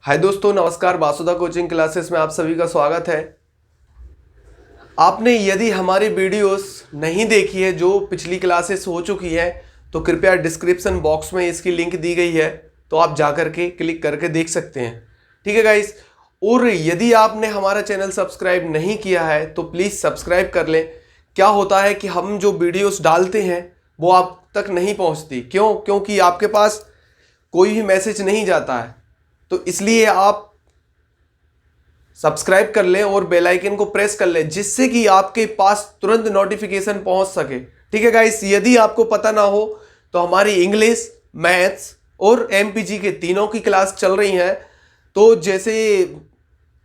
हाय दोस्तों, नमस्कार। वासुदा coaching classes में आप सभी का स्वागत है। आपने यदि हमारी वीडियोस नहीं देखी है जो पिछली क्लासेस हो चुकी है तो कृपया डिस्क्रिप्शन बॉक्स में इसकी लिंक दी गई है, तो आप जाकर के क्लिक करके देख सकते हैं। ठीक है गाइस। और यदि आपने हमारा चैनल सब्सक्राइब नहीं किया है तो प्लीज़ सब्सक्राइब कर लें। क्या होता है कि हम जो वीडियोस डालते हैं वो आप तक नहीं पहुंचती। क्योंकि आपके पास कोई भी मैसेज नहीं जाता है, तो इसलिए आप सब्सक्राइब कर लें और बेल आइकन को प्रेस कर लें, जिससे कि आपके पास तुरंत नोटिफिकेशन पहुंच सके। ठीक है गाइस। यदि आपको पता ना हो तो हमारी इंग्लिश, मैथ्स और एमपीजी के तीनों की क्लास चल रही हैं। तो जैसे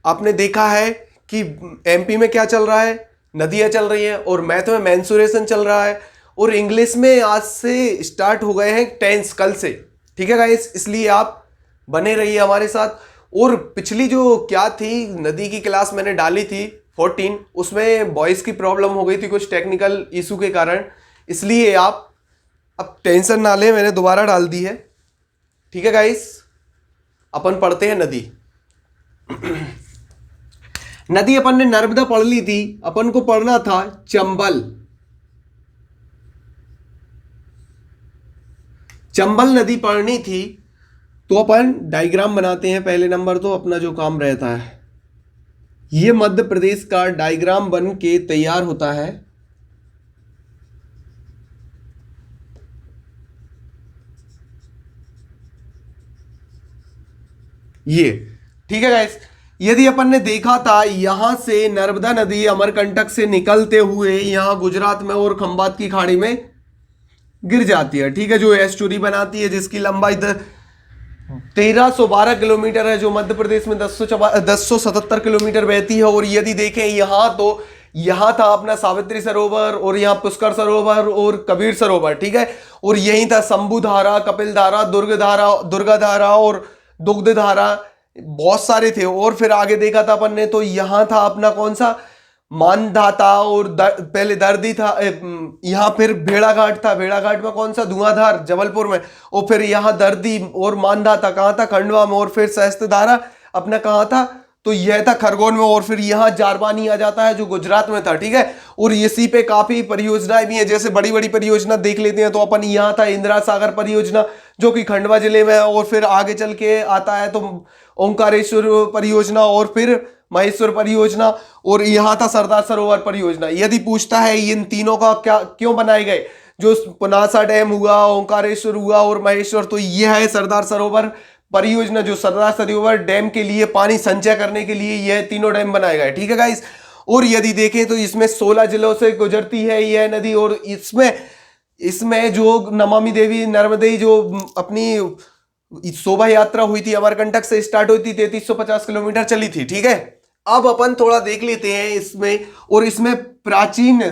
आपने देखा है कि एमपी में क्या चल रहा है, नदियां चल रही हैं, और मैथ में मेंसुरेशन चल रहा है, और इंग्लिश में आज से स्टार्ट हो गए हैं टेंस, कल से। ठीक है गाइस, इसलिए आप बने रहिए हमारे साथ। और पिछली जो क्या थी नदी की क्लास मैंने डाली थी 14, उसमें वॉइस की प्रॉब्लम हो गई थी कुछ टेक्निकल इशू के कारण, इसलिए आप अब टेंशन ना लें, मैंने दोबारा डाल दी है। ठीक है गाइस, अपन पढ़ते हैं नदी। नदी अपन ने नर्मदा पढ़ ली थी, अपन को पढ़ना था चंबल। चंबल नदी पढ़नी थी तो अपन डायग्राम बनाते हैं। पहले नंबर तो अपना जो काम रहता है, ये मध्य प्रदेश का डायग्राम बन के तैयार होता है। ये ठीक है गाइस। यदि अपन ने देखा था यहां से नर्मदा नदी अमरकंटक से निकलते हुए यहां गुजरात में और खंबात की खाड़ी में गिर जाती है। ठीक है, जो एस्टुरी बनाती है, जिसकी लंबाई 1312 किलोमीटर है, जो मध्य प्रदेश में 1077 किलोमीटर बहती है। और यदि देखें यहाँ तो यहाँ था अपना सावित्री सरोवर, और यहाँ पुष्कर सरोवर और कबीर सरोवर। ठीक है, और यही था शंभु धारा, कपिल धारा, दुर्गा धारा और दुग्ध धारा, बहुत सारे थे। और फिर आगे देखा था अपन ने तो यहाँ था अपना कौन सा, मानधाता, और पहले दर्दी था। यहाँ फिर भेड़ाघाट था, भेड़ाघाट में कौन सा, धुआंधार, जबलपुर में। और फिर यहाँ दर्दी और मानधाता कहाँ था, खंडवा में। और फिर सहस्त्रधारा अपना कहाँ था, तो यह था खरगोन में। और फिर यहाँ जारबानी आ जाता है जो गुजरात में था। ठीक है, और इसी पे काफी परियोजनाएं भी हैं। जैसे बड़ी बड़ी परियोजना देख लेते हैं तो अपन यहाँ था इंदिरा सागर परियोजना, जो कि खंडवा जिले में है। और फिर आगे चल के आता है तो ओंकारेश्वर परियोजना, और फिर महेश्वर परियोजना, और यहां था सरदार सरोवर परियोजना। यदि पूछता है इन तीनों का क्या क्यों बनाए गए, जो पुनासा डैम हुआ, ओंकारेश्वर हुआ और महेश्वर, तो यह है सरदार सरोवर परियोजना, जो सरदार सरोवर डैम के लिए पानी संचय करने के लिए यह तीनों डैम बनाए गए। ठीक है गाइस। और यदि देखें तो इसमें 16 जिलों से गुजरती है यह नदी, और इसमें इसमें जो नमामि देवी नर्मदे जो अपनी शोभा यात्रा हुई थी, अमरकंटक से स्टार्ट हुई थी, 3350 किलोमीटर चली थी। ठीक है, अब अपन थोड़ा देख लेते हैं इसमें। और इसमें प्राचीन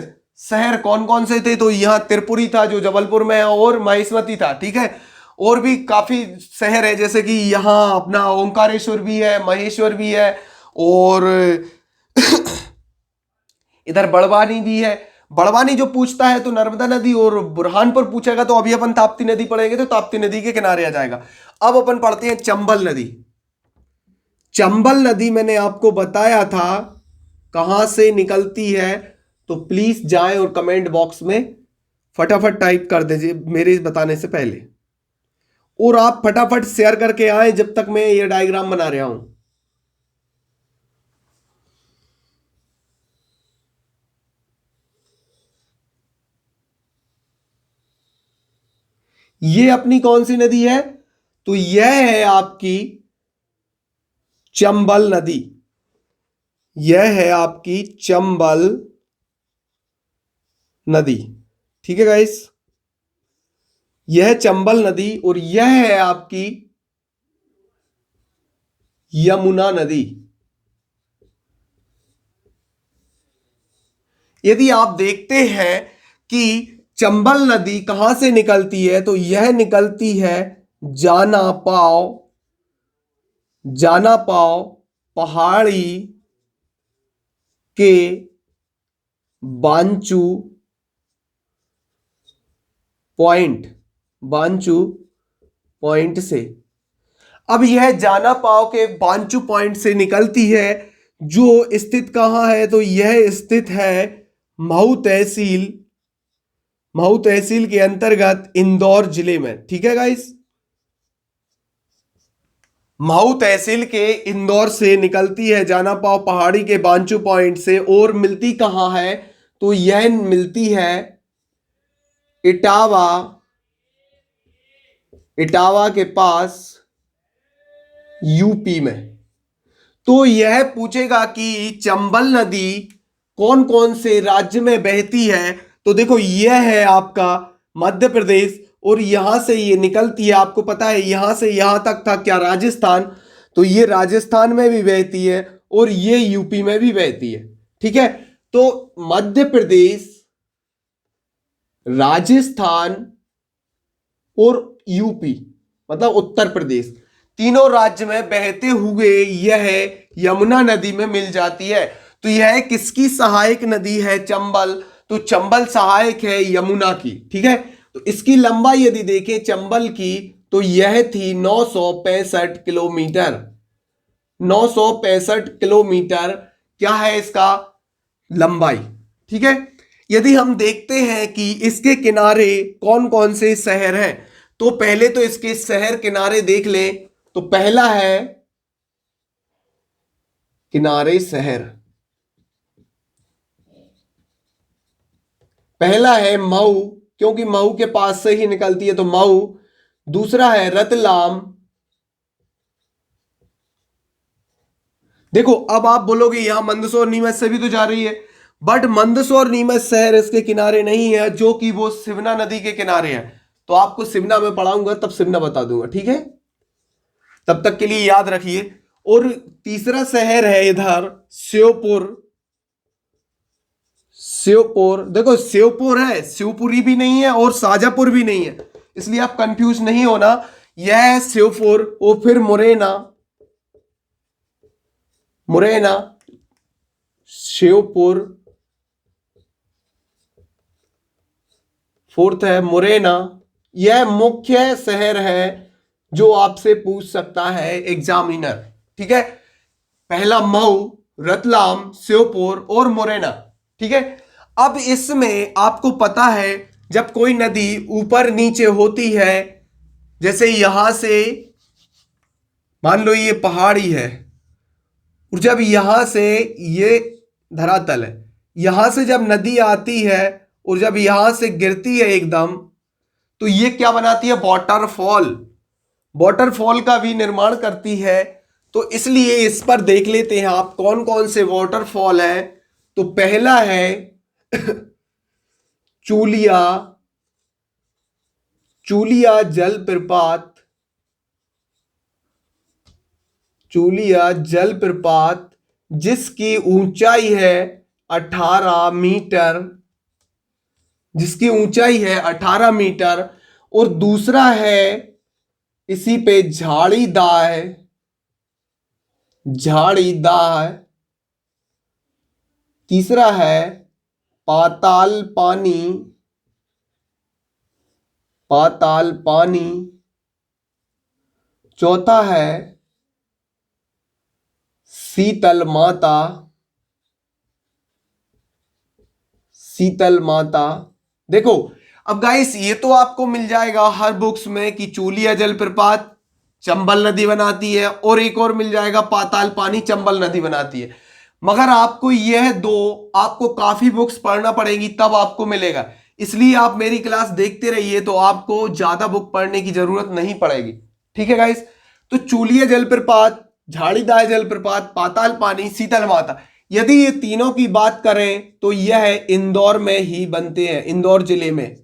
शहर कौन कौन से थे, तो यहाँ त्रिपुरी था जो जबलपुर में है, और महेशमती था। ठीक है, और भी काफी शहर है, जैसे कि यहाँ अपना ओंकारेश्वर भी है, महेश्वर भी है, और इधर बड़वानी भी है। बड़वानी जो पूछता है तो नर्मदा नदी, और बुरहानपुर पूछेगा तो अभी अपन ताप्ती नदी पढ़ेंगे तो ताप्ती नदी के किनारे आ जाएगा। अब अपन पढ़ते हैं चंबल नदी। चंबल नदी मैंने आपको बताया था कहां से निकलती है, तो प्लीज जाएं और कमेंट बॉक्स में फटाफट टाइप कर दीजिए मेरे बताने से पहले। और आप फटाफट शेयर करके आए जब तक मैं ये डायग्राम बना रहा हूं। ये अपनी कौन सी नदी है, तो यह है आपकी चंबल नदी। यह है आपकी चंबल नदी। ठीक है गाइस, यह चंबल नदी, और यह है आपकी यमुना नदी। यदि आप देखते हैं कि चंबल नदी कहां से निकलती है, तो यह निकलती है जाना पाव, जाना पाव पहाड़ी के बांचू पॉइंट, बांचू पॉइंट से। अब यह जाना पाव के बांचू पॉइंट से निकलती है, जो स्थित कहां है, तो यह स्थित है महू तहसील के अंतर्गत इंदौर जिले में। ठीक है गाइस, महू तहसील के इंदौर से निकलती है जाना पाव पहाड़ी के बांचू पॉइंट से, और मिलती कहां है, तो यह मिलती है इटावा के पास यूपी में। तो यह पूछेगा कि चंबल नदी कौन कौन से राज्य में बहती है, तो देखो यह है आपका मध्य प्रदेश, और यहां से ये निकलती है, आपको पता है यहां से यहां तक था क्या, राजस्थान, तो ये राजस्थान में भी बहती है और ये यूपी में भी बहती है। ठीक है, तो मध्य प्रदेश, राजस्थान और यूपी मतलब उत्तर प्रदेश, तीनों राज्य में बहते हुए यह यमुना नदी में मिल जाती है। तो यह किसकी सहायक नदी है, चंबल, तो चंबल सहायक है यमुना की। ठीक है, तो इसकी लंबाई यदि देखें चंबल की, तो यह थी 965 किलोमीटर। 965 किलोमीटर क्या है इसका लंबाई। ठीक है, यदि हम देखते हैं कि इसके किनारे कौन कौन से शहर हैं, तो पहले तो इसके शहर किनारे देख लें, तो पहला है किनारे शहर, पहला है मऊ, क्योंकि मऊ के पास से ही निकलती है तो मऊ। दूसरा है रतलाम। देखो अब आप बोलोगे यहां मंदसौर नीमच से भी तो जा रही है, बट मंदसौर नीमच शहर इसके किनारे नहीं है, जो कि वो सिवना नदी के किनारे है। तो आपको सिवना में पढ़ाऊंगा तब सिवना बता दूंगा। ठीक है, तब तक के लिए याद रखिए। और तीसरा शहर है इधर श्योपुर। देखो श्योपुर है, शिवपुरी भी नहीं है और शाजापुर भी नहीं है, इसलिए आप कंफ्यूज नहीं होना। यह है श्योपुर, और फिर मुरैना, श्योपुर, फोर्थ है मुरैना। यह मुख्य शहर है जो आपसे पूछ सकता है एग्जामिनर। ठीक है, पहला मऊ, रतलाम, श्योपुर और मुरैना। ठीक है, अब इसमें आपको पता है जब कोई नदी ऊपर नीचे होती है, जैसे यहां से मान लो ये पहाड़ी है, और जब यहां से ये धरातल है, यहां से जब नदी आती है और जब यहां से गिरती है एकदम, तो ये क्या बनाती है, वाटरफॉल का भी निर्माण करती है। तो इसलिए इस पर देख लेते हैं आप कौन कौन से वाटरफॉल है। तो पहला है चूलिया जलप्रपात, जिसकी ऊंचाई है 18 मीटर, और दूसरा है इसी पे झाड़ीदाह, तीसरा है पाताल पानी, चौथा है शीतल माता। देखो अब गाइस ये तो आपको मिल जाएगा हर बुक्स में कि चूलिया जलप्रपात चंबल नदी बनाती है, और एक और मिल जाएगा पाताल पानी चंबल नदी बनाती है। मगर आपको यह दो आपको काफी बुक्स पढ़ना पड़ेगी तब आपको मिलेगा, इसलिए आप मेरी क्लास देखते रहिए, तो आपको ज्यादा बुक पढ़ने की जरूरत नहीं पड़ेगी। ठीक है गाइस, तो चूलिया जलप्रपात, झाड़ीदार जलप्रपात, पाताल पानी, शीतल माता, यदि ये तीनों की बात करें तो यह इंदौर में ही बनते हैं, इंदौर जिले में।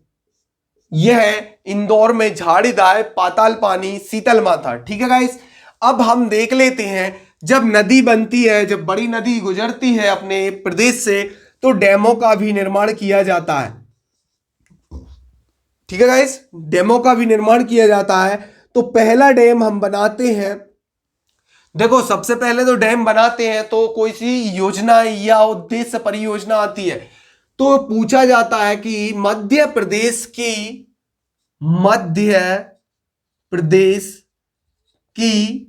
यह इंदौर में झाड़ीदार, पाताल पानी, शीतल माता। ठीक है गाइस, अब हम देख लेते हैं जब नदी बनती है, जब बड़ी नदी गुजरती है अपने प्रदेश से, तो डैमों का भी निर्माण किया जाता है। ठीक है गाइस, डैमों का भी निर्माण किया जाता है। तो पहला डैम हम बनाते हैं, देखो सबसे पहले तो डैम बनाते हैं तो कोई सी योजना या उद्देश्य परियोजना आती है, तो पूछा जाता है कि मध्य प्रदेश की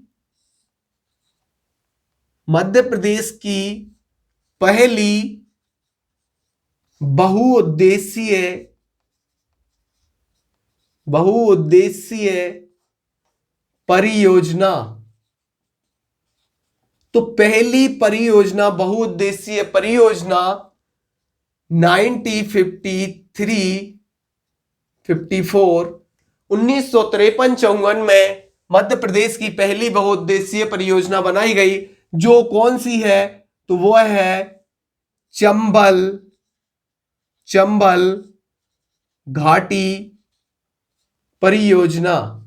पहली बहुउद्देशीय परियोजना। तो पहली परियोजना, बहुउद्देशीय परियोजना 1953-54 में मध्य प्रदेश की पहली बहुउद्देशीय परियोजना बनाई गई, जो कौन सी है? तो वो है चंबल घाटी परियोजना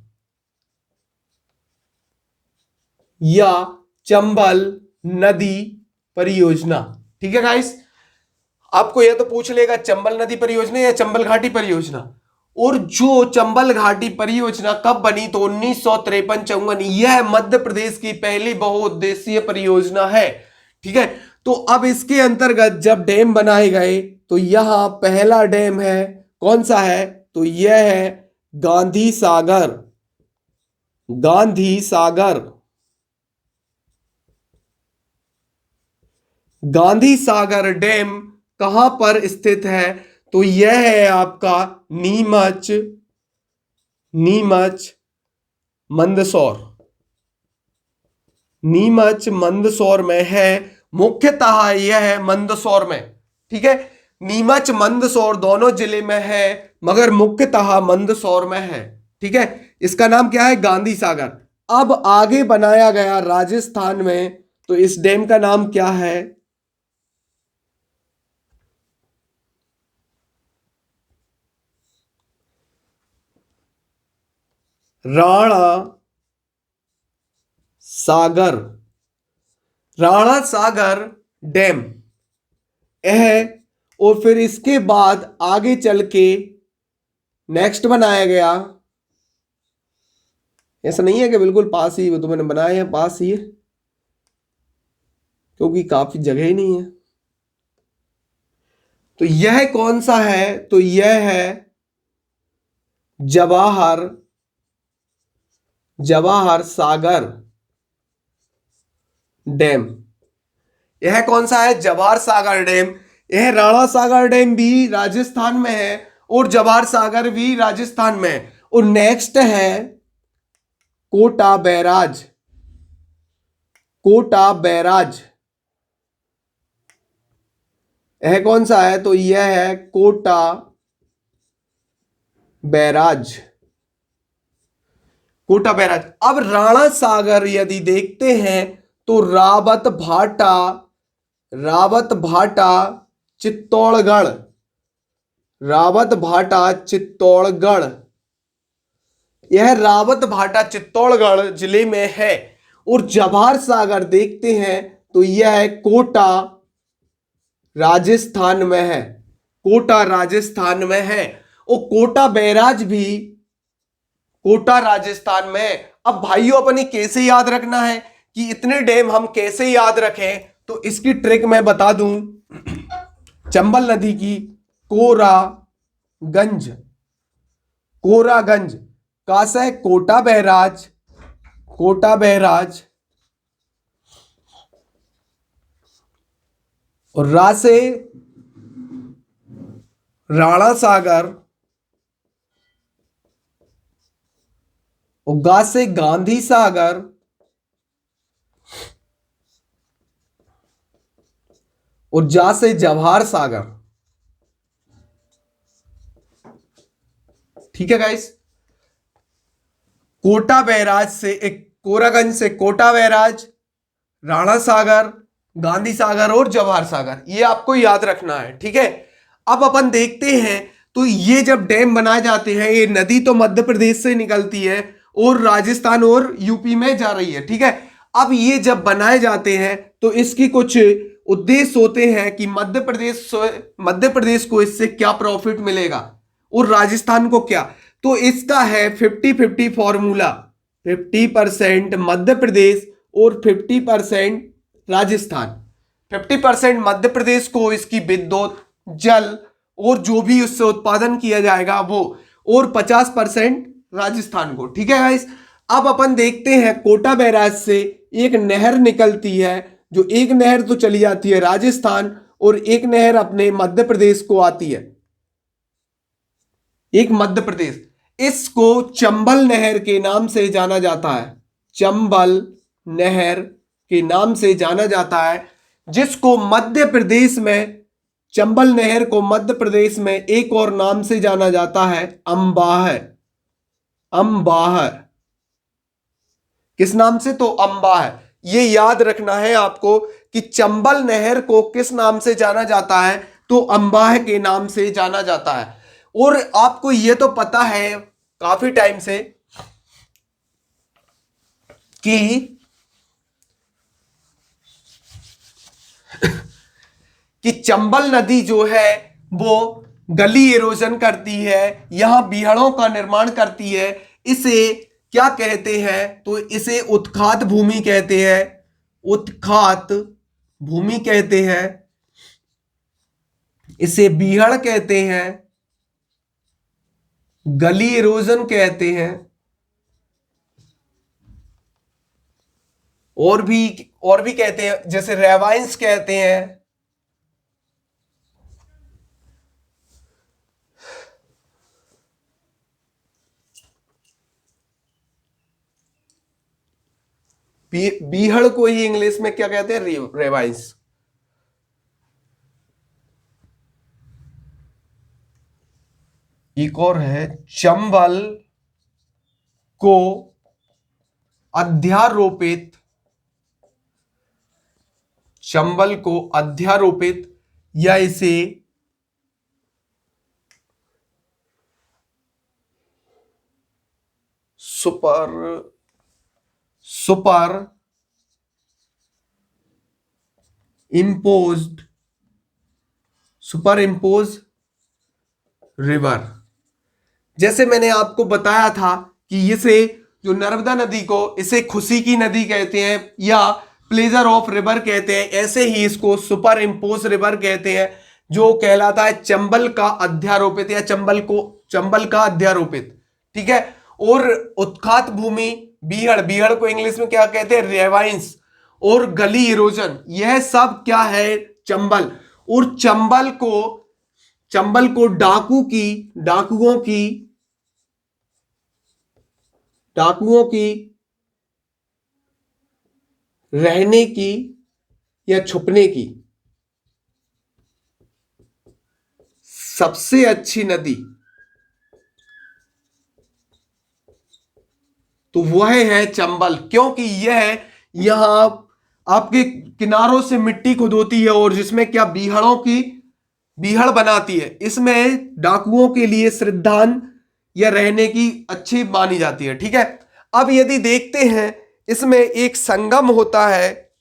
या चंबल नदी परियोजना। ठीक है गाइस, आपको यह तो पूछ लेगा चंबल नदी परियोजना या चंबल घाटी परियोजना। और जो चंबल घाटी परियोजना कब बनी? तो 1953-54। यह मध्य प्रदेश की पहली बहुउद्देशीय परियोजना है। ठीक है, तो अब इसके अंतर्गत जब डैम बनाए गए तो यहां पहला डैम है, कौन सा है? तो यह है गांधी सागर डैम कहां पर स्थित है? तो यह है आपका नीमच मंदसौर में है। मुख्यतः यह है मंदसौर में। ठीक है, नीमच मंदसौर दोनों जिले में है, मगर मुख्यतः मंदसौर में है। ठीक है, इसका नाम क्या है? गांधी सागर। अब आगे बनाया गया राजस्थान में, तो इस डैम का नाम क्या है? राणा सागर डैम है। और फिर इसके बाद आगे चल के नेक्स्ट बनाया गया, ऐसा नहीं है कि बिल्कुल पास ही, वो तो मैंने बनाया है पास ही है, क्योंकि काफी जगह ही नहीं है। तो यह कौन सा है? तो यह है जवाहर सागर डैम। यह कौन सा है? जवाहर सागर डैम। यह राणा सागर डैम भी राजस्थान में है और जवाहर सागर भी राजस्थान में है। और नेक्स्ट है कोटा बैराज। यह कौन सा है? तो यह है कोटा बैराज। अब राणा सागर यदि देखते हैं तो रावत भाटा चित्तौड़गढ़, यह रावत भाटा चित्तौड़गढ़ जिले में है। और जवाहर सागर देखते हैं तो यह कोटा राजस्थान में है। और कोटा बैराज भी कोटा राजस्थान में। अब भाइयों अपनी कैसे याद रखना है कि इतने डैम हम कैसे याद रखें? तो इसकी ट्रिक मैं बता दूं। चंबल नदी की कोरागंज का से कोटा बैराज और रा से राणा सागर और गा से गांधी सागर और जा से जवाहर सागर। ठीक है गाइस, कोरागंज से कोटा बैराज, राणा सागर, गांधी सागर और जवाहर सागर, ये आपको याद रखना है। ठीक है, अब अपन देखते हैं तो ये जब डैम बनाए जाते हैं, ये नदी तो मध्य प्रदेश से निकलती है और राजस्थान और यूपी में जा रही है। ठीक है, अब ये जब बनाए जाते हैं तो इसकी कुछ उद्देश्य होते हैं कि मध्य प्रदेश को इससे क्या प्रॉफिट मिलेगा और राजस्थान को क्या। तो इसका है 50-50 फॉर्मूला, 50% मध्य प्रदेश और 50% राजस्थान। 50% मध्य प्रदेश को इसकी विद्युत, जल और जो भी उससे उत्पादन किया जाएगा वो, और 50% राजस्थान को। ठीक है गाइस, अब अपन देखते हैं कोटा बैराज से एक नहर निकलती है, जो एक नहर तो चली जाती है राजस्थान और एक नहर अपने मध्य प्रदेश को आती है, एक मध्य प्रदेश। इसको चंबल नहर के नाम से जाना जाता है, चंबल नहर के नाम से जाना जाता है, जिसको मध्य प्रदेश में, चंबल नहर को मध्य प्रदेश में एक और नाम से जाना जाता है, अंबाह। अंबाह किस नाम से? तो अंबाह। ये याद रखना है आपको कि चंबल नहर को किस नाम से जाना जाता है? तो अंबाह के नाम से जाना जाता है। और आपको ये तो पता है काफी टाइम से कि चंबल नदी जो है वो गली इरोजन करती है, यहां बीहड़ों का निर्माण करती है। इसे क्या कहते हैं? तो इसे उत्खात भूमि कहते हैं, उत्खात भूमि कहते हैं, इसे बीहड़ कहते हैं, गली इरोजन कहते हैं, और भी कहते हैं, जैसे रेवाइंस कहते हैं। बीहड़ को ही इंग्लिश में क्या कहते हैं? रेवाइंस। एक और है, चंबल को अध्यारोपित, चंबल को अध्यारोपित या इसे सुपर इम्पोज रिवर। जैसे मैंने आपको बताया था कि इसे, जो नर्मदा नदी को, इसे खुशी की नदी कहते हैं या प्लेजर ऑफ रिवर कहते हैं, ऐसे ही इसको सुपर इम्पोज रिवर कहते हैं, जो कहलाता है चंबल का अध्यारोपित या चंबल का अध्यारोपित। ठीक है। और उत्खात भूमि, बीहड़ को इंग्लिश में क्या कहते हैं? रेवाइंस। और गली इरोजन, यह सब क्या है? चंबल। और चंबल को डाकुओं की रहने की या छुपने की सबसे अच्छी नदी तो वह है चंबल, क्योंकि यह यहां आपके किनारों से मिट्टी खुद होती है और जिसमें क्या बीहड़ बनाती है। इसमें डाकुओं के लिए श्रद्धान या रहने की अच्छी मानी जाती है। ठीक है। अब यदि देखते हैं, इसमें एक संगम होता है,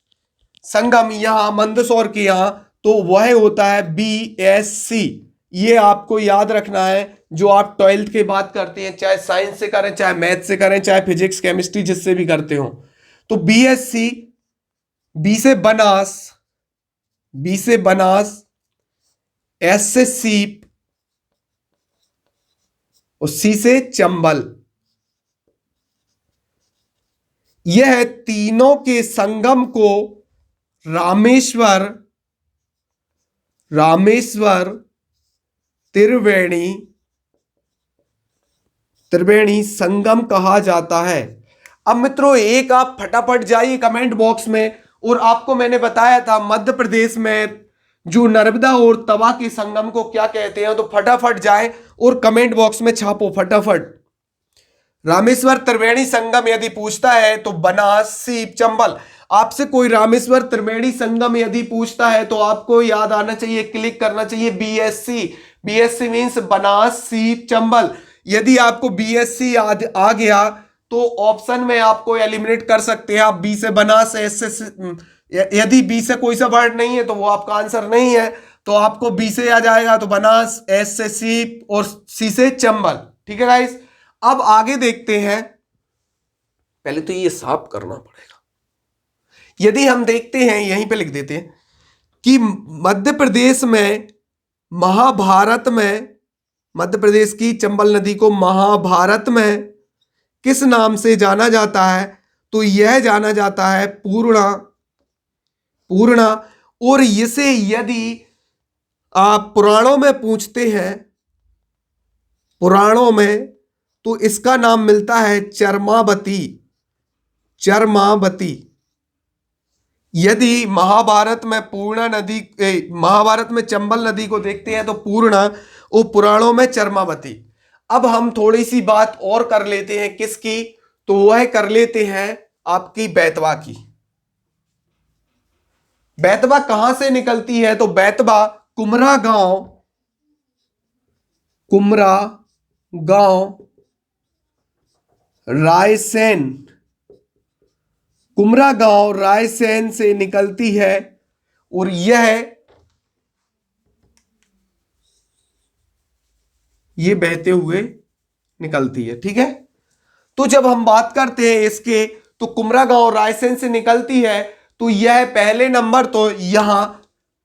संगम यहां मंदसौर के यहां, तो वह होता है BSC। ये आपको याद रखना है, जो आप 12th के बाद करते हैं, चाहे साइंस से करें, चाहे मैथ से करें, चाहे फिजिक्स केमिस्ट्री जिससे भी करते हो। तो BSC, बी से बनास, एस से सीप और सी से चंबल। यह तीनों के संगम को रामेश्वर त्रिवेणी संगम कहा जाता है। अब मित्रों, एक आप फटाफट जाइए कमेंट बॉक्स में, और आपको मैंने बताया था मध्य प्रदेश में जो नर्मदा और तवा के संगम को क्या कहते हैं, तो फटाफट जाए और कमेंट बॉक्स में छापो फटाफट। रामेश्वर त्रिवेणी संगम यदि पूछता है तो बनास, सीप, चंबल। आपसे कोई रामेश्वर त्रिवेणी संगम यदि पूछता है तो आपको याद आना चाहिए, क्लिक करना चाहिए BSC मीन्स बनास, सीप, चंबल। यदि आपको BSC आ गया तो ऑप्शन में आपको एलिमिनेट कर सकते हैं आप, बी से बनास, एस से, यदि बी से कोई सा वर्ड नहीं है तो वो आपका आंसर नहीं है, तो आपको बी से आ जाएगा, तो बनास, एस से सीप और सी से चंबल। ठीक है गाइस। अब आगे देखते हैं, पहले तो ये साफ करना पड़ेगा। यदि हम देखते हैं, यहीं पे लिख देते हैं कि मध्य प्रदेश में महाभारत में, मध्य प्रदेश की चंबल नदी को महाभारत में किस नाम से जाना जाता है? तो यह जाना जाता है पूर्णा। पूर्णा। और इसे यदि आप पुराणों में पूछते हैं, पुराणों में, तो इसका नाम मिलता है चरमावती। चरमावती। यदि महाभारत में पूर्णा नदी, महाभारत में चंबल नदी को देखते हैं तो पूर्णा, और पुराणों में चरमावती। अब हम थोड़ी सी बात और कर लेते हैं किसकी? तो वह कर लेते हैं आपकी बेतवा की। बेतवा कहां से निकलती है? तो बेतवा कुमरा गांव, कुमरा गांव रायसेन, कुमरा गांव रायसेन से निकलती है और ये बहते हुए निकलती है। ठीक है, तो जब हम बात करते हैं इसके, तो कुमरा गांव रायसेन से निकलती है, तो यह पहले नंबर तो यहां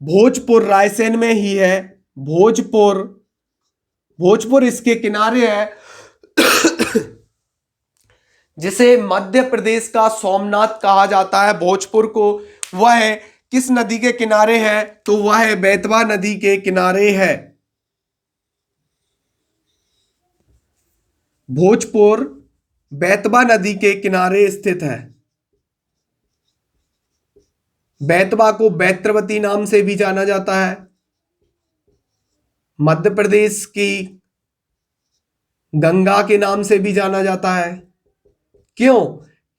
भोजपुर रायसेन में ही है। भोजपुर, भोजपुर इसके किनारे है, जिसे मध्य प्रदेश का सोमनाथ कहा जाता है भोजपुर को। वह किस नदी के किनारे है? तो वह बेतवा नदी के किनारे है। भोजपुर बेतवा नदी के किनारे स्थित है। बेतवा को बैत्रवती नाम से भी जाना जाता है। मध्य प्रदेश की गंगा के नाम से भी जाना जाता है। क्यों?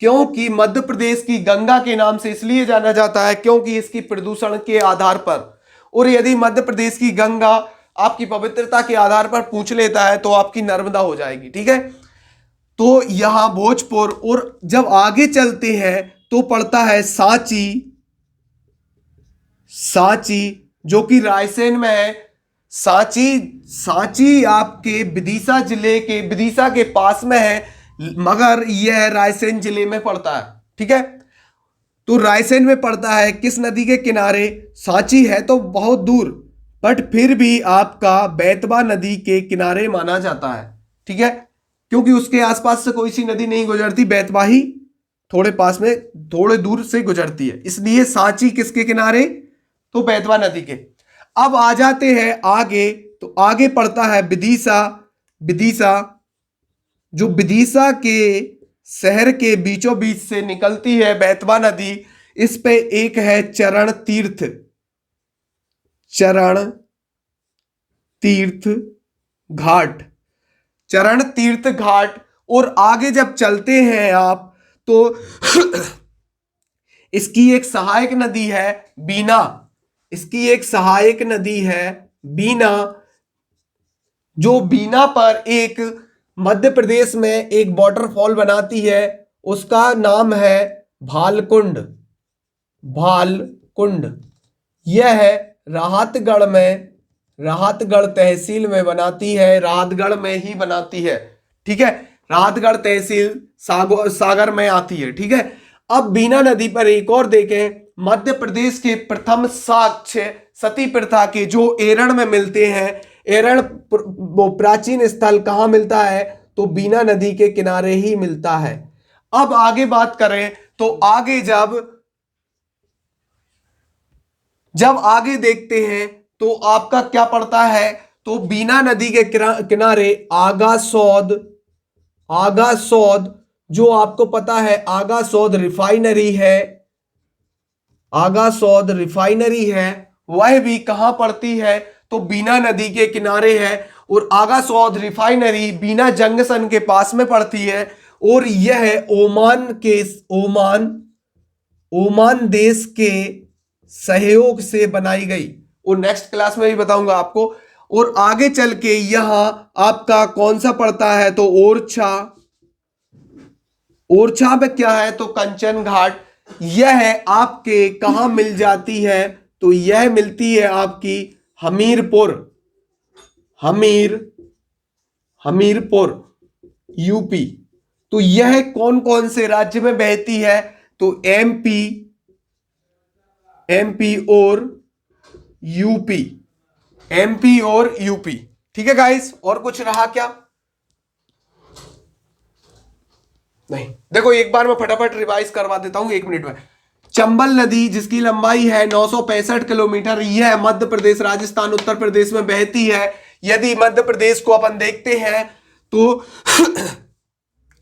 क्योंकि मध्य प्रदेश की गंगा के नाम से इसलिए जाना जाता है क्योंकि इसकी प्रदूषण के आधार पर, और यदि मध्य प्रदेश की गंगा आपकी पवित्रता के आधार पर पूछ लेता है तो आपकी नर्मदा हो जाएगी। ठीक है, तो यहां भोजपुर, और जब आगे चलते हैं तो पड़ता है सांची। सांची जो कि रायसेन में है। सांची, सांची आपके विदिशा जिले के, विदिशा के पास में है, मगर यह रायसेन जिले में पड़ता है। ठीक है, तो रायसेन में पड़ता है। किस नदी के किनारे? सांची है तो बहुत दूर, बट फिर भी आपका बेतवा नदी के किनारे माना जाता है। ठीक है, क्योंकि उसके आसपास से कोई सी नदी नहीं गुजरती, बेतवा ही थोड़े पास में, थोड़े दूर से गुजरती है, इसलिए सांची किसके किनारे? तो बेतवा नदी के। अब आ जाते हैं आगे, तो आगे पड़ता है विदिशा। विदिशा जो विदिशा के शहर के बीचों बीच से निकलती है बेतवा नदी। इस पे एक है चरण तीर्थ, चरण तीर्थ घाट, चरण तीर्थ घाट। और आगे जब चलते हैं आप तो इसकी एक सहायक नदी है बीना। इसकी एक सहायक नदी है बीना, जो बीना पर एक मध्य प्रदेश में एक वाटरफॉल बनाती है, उसका नाम है भालकुंड। भालकुंड यह है राहतगढ़ में, राहतगढ़ तहसील में बनाती है, राहतगढ़ में ही बनाती है। ठीक है, राहतगढ़ तहसील सागर में आती है। ठीक है, अब बीना नदी पर एक और देखें, मध्य प्रदेश के प्रथम साक्ष्य सती प्रथा के जो एरण में मिलते हैं। एरण वो प्राचीन स्थल कहां मिलता है? तो बीना नदी के किनारे ही मिलता है। अब आगे बात करें तो आगे जब आगे देखते हैं तो आपका क्या पड़ता है? तो बीना नदी के किनारे आगासौद, आगासौद जो आपको पता है आगासौद रिफाइनरी है, आगासौद रिफाइनरी है, वह भी कहां पड़ती है? तो बीना नदी के किनारे है। और आगासौद रिफाइनरी बीना जंक्शन के पास में पड़ती है, और यह ओमान देश के सहयोग से बनाई गई, और नेक्स्ट क्लास में भी बताऊंगा आपको। और आगे चल के यहां आपका कौन सा पड़ता है? तो ओरछा। ओरछा में क्या है? तो कंचन घाट। यह आपके कहां मिल जाती है? तो यह मिलती है आपकी हमीरपुर, हमीरपुर यूपी। तो यह कौन कौन से राज्य में बहती है? तो एमपी और यूपी, एमपी और यूपी। ठीक है गाइस, और कुछ रहा क्या? नहीं, देखो एक बार मैं फटाफट रिवाइज करवा देता हूं 1 मिनट में। चंबल नदी जिसकी लंबाई है 965 किलोमीटर, यह मध्य प्रदेश, राजस्थान, उत्तर प्रदेश में बहती है। यदि मध्य प्रदेश को अपन देखते हैं तो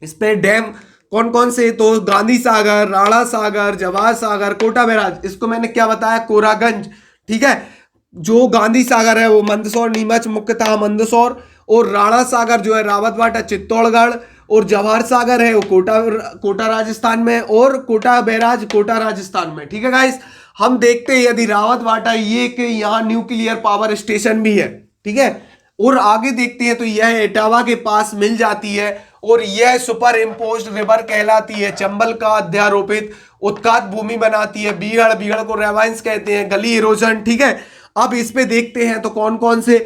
इस पे डैम कौन कौन से, तो गांधी सागर, राणा सागर, जवाहर सागर, कोटा बैराज, इसको मैंने क्या बताया, कोरागंज, ठीक है। जो गांधी सागर है वो मंदसौर, नीमच, मुख्यतः मंदसौर, और राणा सागर जो है रावतबाटा, चित्तौड़गढ़, और जवाहर सागर है वो कोटा राजस्थान में, और कोटा बैराज कोटा राजस्थान में, ठीक है गाइस। हम देखते हैं यदि रावतबाटा ये कि यहाँ न्यूक्लियर पावर स्टेशन भी है, ठीक है। और आगे देखते हैं तो यह इटावा के पास मिल जाती है, और यह सुपर इम्पोज्ड रिवर कहलाती है। चंबल का अध्यारोपित उत्कात भूमि बनाती है। बीहड़ को रेवाइंस कहते हैं, गली इरोजन, ठीक है। अब इस पे देखते हैं तो कौन कौन से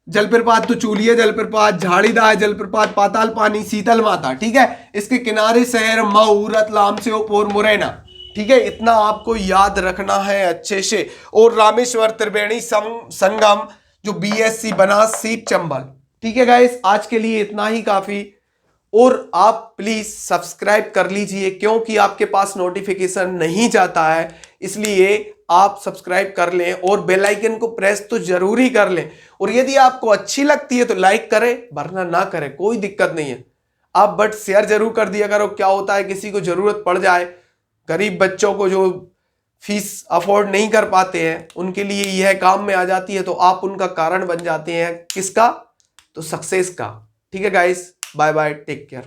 जलप्रपात, तो चूलिया जलप्रपात, झाड़ीदार जलप्रपात, पाताल पानी, शीतल माता, ठीक है। इसके किनारे शहर मऊ, रतलाम, श्योपुर, मुरैना, ठीक है। इतना आपको याद रखना है अच्छे से। और रामेश्वर, त्रिवेणी संगम, जो BSC बनास, सीप, चंबल, ठीक है गाइस। आज के लिए इतना ही काफी। और आप प्लीज सब्सक्राइब कर लीजिए, क्योंकि आपके पास नोटिफिकेशन नहीं जाता है, इसलिए आप सब्सक्राइब कर लें और बेल आइकन को प्रेस तो जरूर ही कर लें। और यदि आपको अच्छी लगती है तो लाइक करें, वरना ना करें, कोई दिक्कत नहीं है। आप बट शेयर जरूर कर दिया करो। क्या होता है किसी को जरूरत पड़ जाए, गरीब बच्चों को जो फीस अफोर्ड नहीं कर पाते हैं, उनके लिए यह काम में आ जाती है, तो आप उनका कारण बन जाते हैं। किसका? तो सक्सेस का, ठीक है guys. Bye bye, take care.